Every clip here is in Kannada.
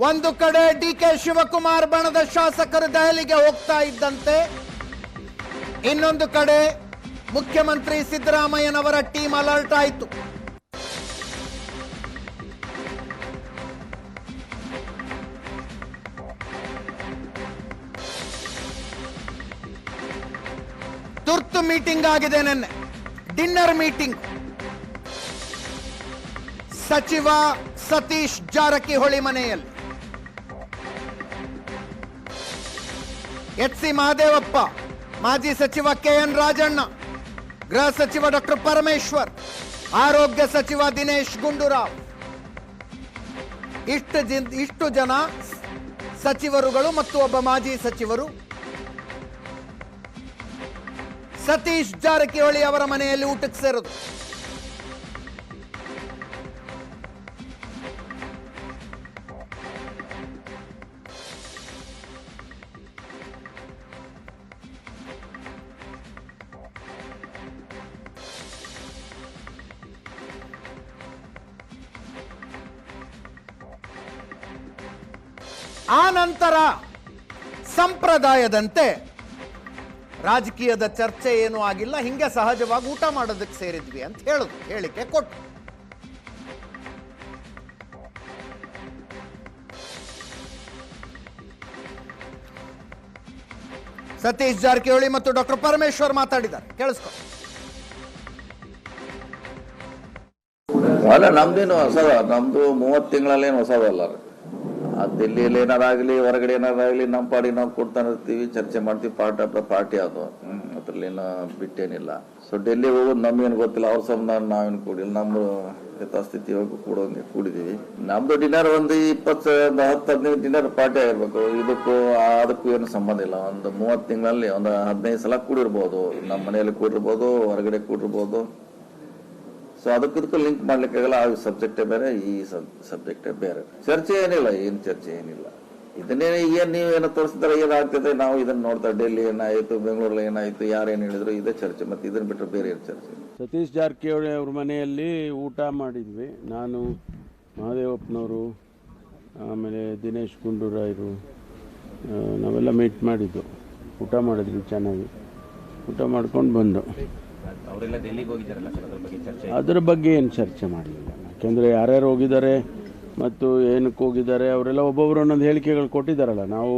ಒಂದು ಕಡೆ ಡಿಕೆ ಶಿವಕುಮಾರ್ ಬಣದ ಶಾಸಕರು ದೆಹಲಿಗೆ ಹೋಗ್ತಾ ಇದ್ದಂತೆ, ಇನ್ನೊಂದು ಕಡೆ ಮುಖ್ಯಮಂತ್ರಿ ಸಿದ್ದರಾಮಯ್ಯನವರ ಟೀಮ್ ಅಲರ್ಟ್ ಆಯಿತು. ತುರ್ತು ಮೀಟಿಂಗ್ ಆಗಿದೆ, ನಿನ್ನೆ ಡಿನ್ನರ್ ಮೀಟಿಂಗ್. ಸಚಿವ ಸತೀಶ್ ಜಾರಕಿಹೊಳಿ ಮನೆಯಲ್ಲಿ ಎಚ್ ಸಿ ಮಹದೇವಪ್ಪ, ಮಾಜಿ ಸಚಿವ ಕೆಎನ್ ರಾಜಣ್ಣ, ಗೃಹ ಸಚಿವ ಡಾಕ್ಟರ್ ಪರಮೇಶ್ವರ್, ಆರೋಗ್ಯ ಸಚಿವ ದಿನೇಶ್ ಗುಂಡೂರಾವ್, ಇಷ್ಟು ಜನ ಸಚಿವರುಗಳು ಮತ್ತು ಒಬ್ಬ ಮಾಜಿ ಸಚಿವರು ಸತೀಶ್ ಜಾರಕಿಹೊಳಿ ಅವರ ಮನೆಯಲ್ಲಿ ಊಟಕ್ಕೆ ಸೇರೋದು. ಆ ನಂತರ ಸಂಪ್ರದಾಯದಂತೆ ರಾಜಕೀಯದ ಚರ್ಚೆ ಏನೂ ಆಗಿಲ್ಲ, ಹಿಂಗೆ ಸಹಜವಾಗಿ ಊಟ ಮಾಡೋದಕ್ಕೆ ಸೇರಿದ್ವಿ ಅಂತ ಹೇಳಿಕೆ ಕೊಟ್ಟು. ಸತೀಶ್ ಜಾರಕಿಹೊಳಿ ಮತ್ತು ಡಾಕ್ಟರ್ ಪರಮೇಶ್ವರ್ ಮಾತಾಡಿದ್ದಾರೆ, ಕೇಳಿಸ್ಕೊ. ಅಲ್ಲ, ನಮ್ದೇನು ಹೊಸದ, ನಮ್ದು 30 ತಿಂಗಳಲ್ಲೇನು ಹೊಸದಲ್ಲ. ದಿಲ್ಲಿಯಲ್ಲಿ ಏನಾರಾಗ್ಲಿ, ಹೊರಗಡೆ ಏನಾರಾಗ್ಲಿ, ನಮ್ಮ ಪಾಡಿ ನಾವು ಕೊಡ್ತಾನೆ ಇರ್ತೀವಿ, ಚರ್ಚೆ ಮಾಡ್ತೀವಿ. ಪಾರ್ಟ್ ಆಫ್ ದ ಪಾರ್ಟಿ ಅದು, ಅದ್ರಲ್ಲೇನು ಬಿಟ್ಟೇನಿಲ್ಲ. ಸೊ ಡೆಲ್ಲಿ ಹೋಗೋದು ನಮ್ಗೇನು ಗೊತ್ತಿಲ್ಲ, ಅವ್ರ ಸಂಬಂಧ ನಾವೇನು ಕೂಡಿಲ್ಲ. ನಮ್ಮ ಯಥಾಸ್ಥಿತಿ ಕೂಡೋಂಗೆ ಕೂಡಿದೀವಿ. ನಮ್ದು ಡಿನ್ನರ್ ಒಂದು 10-15 ಡಿನ್ನರ್ ಪಾರ್ಟಿ ಆಗಿರ್ಬೇಕು. ಇದಕ್ಕೂ ಅದಕ್ಕೂ ಏನು ಸಂಬಂಧ ಇಲ್ಲ. ಒಂದು 30 ತಿಂಗಳಲ್ಲಿ ಒಂದು 15 ಸಲ ಕೂಡಿರ್ಬೋದು. ನಮ್ಮ ಮನೆಯಲ್ಲಿ ಕೂಡಿರ್ಬೋದು, ಹೊರಗಡೆ ಕೂಡಿರ್ಬೋದು. ಸೊ ಅದಕ್ಕೂ ಲಿಂಕ್ ಮಾಡ್ಲಿಕ್ಕಾಗಲ್ಲ. ಆ ಸಬ್ಜೆಕ್ಟೇ ಬೇರೆ, ಈ ಸಬ್ಜೆಕ್ಟೇ ಬೇರೆ. ಚರ್ಚೆ ಏನಿಲ್ಲ, ಚರ್ಚೆ ಏನಿಲ್ಲ. ಇದನ್ನೇ ನೀವೇನೋ ತೋರಿಸಿದ್ರೆ ಏನಾಗ್ತದೆ, ನಾವು ಇದನ್ನ ನೋಡ್ತಾ ಡೆಲ್ಲಿ ಏನಾಯ್ತು, ಬೆಂಗಳೂರಲ್ಲಿ ಏನಾಯ್ತು, ಯಾರೇನು ಹೇಳಿದ್ರು, ಇದೇ ಚರ್ಚೆ. ಮತ್ತೆ ಇದನ್ನ ಬಿಟ್ಟರೆ ಬೇರೆ ಏನು ಚರ್ಚೆ? ಸತೀಶ್ ಜಾರಕಿಹೊಳಿ ಅವ್ರ ಮನೆಯಲ್ಲಿ ಊಟ ಮಾಡಿದ್ವಿ. ನಾನು, ಮಹದೇವಪ್ಪನವರು, ಆಮೇಲೆ ದಿನೇಶ್ ಗುಂಡೂರಾಯರು, ನಾವೆಲ್ಲ ಮೀಟ್ ಮಾಡಿದ್ದು. ಊಟ ಮಾಡಿದ್ವಿ ಚೆನ್ನಾಗಿ. ಊಟ ಮಾಡ್ಕೊಂಡು ಬಂದು ಅದರ ಬಗ್ಗೆ ಏನು ಚರ್ಚೆ ಮಾಡಲಿಲ್ಲ. ಯಾಕೆಂದರೆ ಯಾರ್ಯಾರು ಹೋಗಿದ್ದಾರೆ ಮತ್ತು ಏನಕ್ಕೆ ಹೋಗಿದ್ದಾರೆ ಅವರೆಲ್ಲ ಒಬ್ಬೊಬ್ಬರು ಒಂದೊಂದು ಹೇಳಿಕೆಗಳು ಕೊಟ್ಟಿದ್ದಾರಲ್ಲ. ನಾವು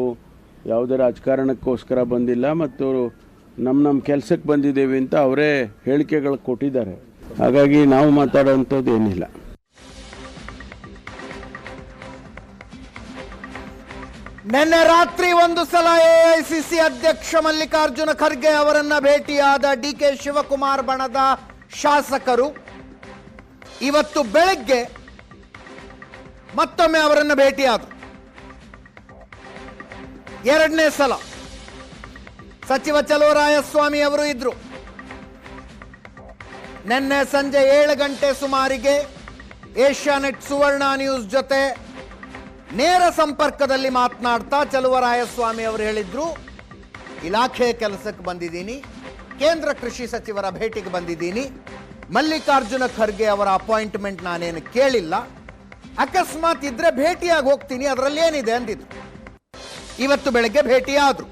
ಯಾವುದೇ ರಾಜಕಾರಣಕ್ಕೋಸ್ಕರ ಬಂದಿಲ್ಲ ಮತ್ತು ನಮ್ಮ ಕೆಲಸಕ್ಕೆ ಬಂದಿದ್ದೇವೆ ಅಂತ ಅವರೇ ಹೇಳಿಕೆಗಳು ಕೊಟ್ಟಿದ್ದಾರೆ. ಹಾಗಾಗಿ ನಾವು ಮಾತಾಡೋವಂಥದ್ದು ಏನಿಲ್ಲ. ನಿನ್ನೆ ರಾತ್ರಿ ಒಂದು ಸಲ ಎಐಸಿಸಿ ಅಧ್ಯಕ್ಷ ಮಲ್ಲಿಕಾರ್ಜುನ ಖರ್ಗೆ ಅವರನ್ನ ಭೇಟಿಯಾದ ಡಿಕೆ ಶಿವಕುಮಾರ್ ಬಣದ ಶಾಸಕರು ಇವತ್ತು ಬೆಳಗ್ಗೆ ಮತ್ತೊಮ್ಮೆ ಅವರನ್ನು ಭೇಟಿಯಾದರು. ಎರಡನೇ ಸಲ ಸಚಿವ ಚಲುವರಾಯಸ್ವಾಮಿ ಅವರು ಇದ್ರು. ನಿನ್ನೆ ಸಂಜೆ 7 ಗಂಟೆ ಸುಮಾರಿಗೆ ಏಷ್ಯಾನೆಟ್ ಸುವರ್ಣ ನ್ಯೂಸ್ ಜೊತೆ ನೇರ ಸಂಪರ್ಕದಲ್ಲಿ ಮಾತನಾಡ್ತಾ ಚಲುವರಾಯಸ್ವಾಮಿ ಅವರು ಹೇಳಿದ್ರು, ಇಲಾಖೆ ಕೆಲಸಕ್ಕೆ ಬಂದಿದ್ದೀನಿ, ಕೇಂದ್ರ ಕೃಷಿ ಸಚಿವರ ಭೇಟಿಗೆ ಬಂದಿದ್ದೀನಿ, ಮಲ್ಲಿಕಾರ್ಜುನ ಖರ್ಗೆ ಅವರ ಅಪಾಯಿಂಟ್ಮೆಂಟ್ ನಾನೇನು ಕೇಳಿಲ್ಲ, ಅಕಸ್ಮಾತ್ ಇದ್ರೆ ಭೇಟಿಯಾಗಿ ಹೋಗ್ತೀನಿ, ಅದರಲ್ಲಿ ಏನಿದೆ ಅಂದಿದ್ರು. ಇವತ್ತು ಬೆಳಗ್ಗೆ ಭೇಟಿಯಾದ್ರು.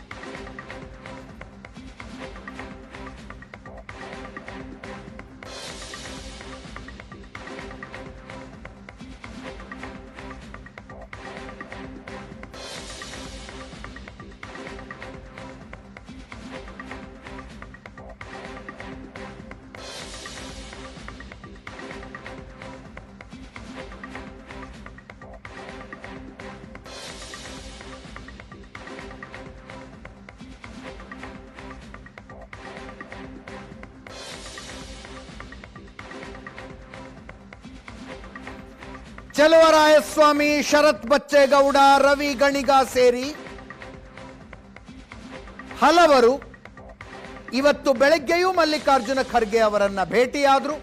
ಚಲುವರಾಯಸ್ವಾಮಿ, ಶರತ್ ಬಚ್ಚೇಗೌಡ, ರವಿ ಗಣಿಗ ಸೇರಿ ಹಲವರು ಇವತ್ತು ಬೆಳಗ್ಗೆಯೂ ಮಲ್ಲಿಕಾರ್ಜುನ ಖರ್ಗೆ ಅವರನ್ನ ಭೇಟಿಯಾದರು.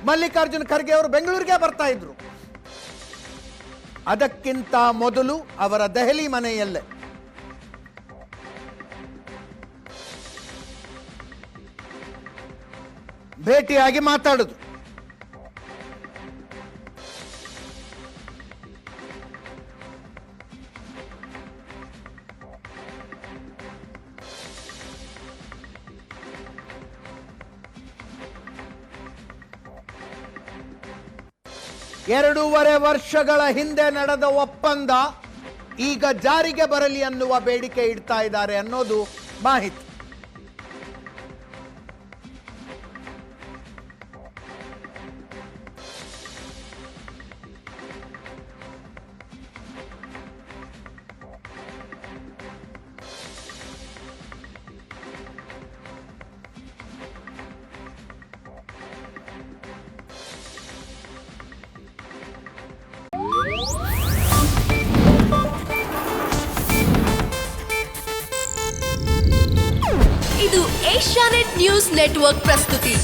ಮಲ್ಲಿಕಾರ್ಜುನ ಖರ್ಗೆ ಅವರು ಬೆಂಗಳೂರಿಗೆ ಬರ್ತಾ ಇದ್ರು. ಅದಕ್ಕಿಂತ ಮೊದಲು ಅವರ ದೆಹಲಿ ಮನೆಯಲ್ಲೇ ಭೇಟಿಯಾಗಿ ಮಾತಾಡಿದ್ರು. 2.5 ವರ್ಷಗಳ ಹಿಂದೆ ನಡೆದ ಒಪ್ಪಂದ ಈಗ ಜಾರಿಗೆ ಬರಲಿ ಅನ್ನುವ ಬೇಡಿಕೆ ಇಡ್ತಾ ಇದ್ದಾರೆ ಅನ್ನೋದು ಮಾಹಿತಿ. ಇದು ಏಷ್ಯಾನೆಟ್ ನ್ಯೂಸ್ ನೆಟ್ವರ್ಕ್ ಪ್ರಸ್ತುತಿ.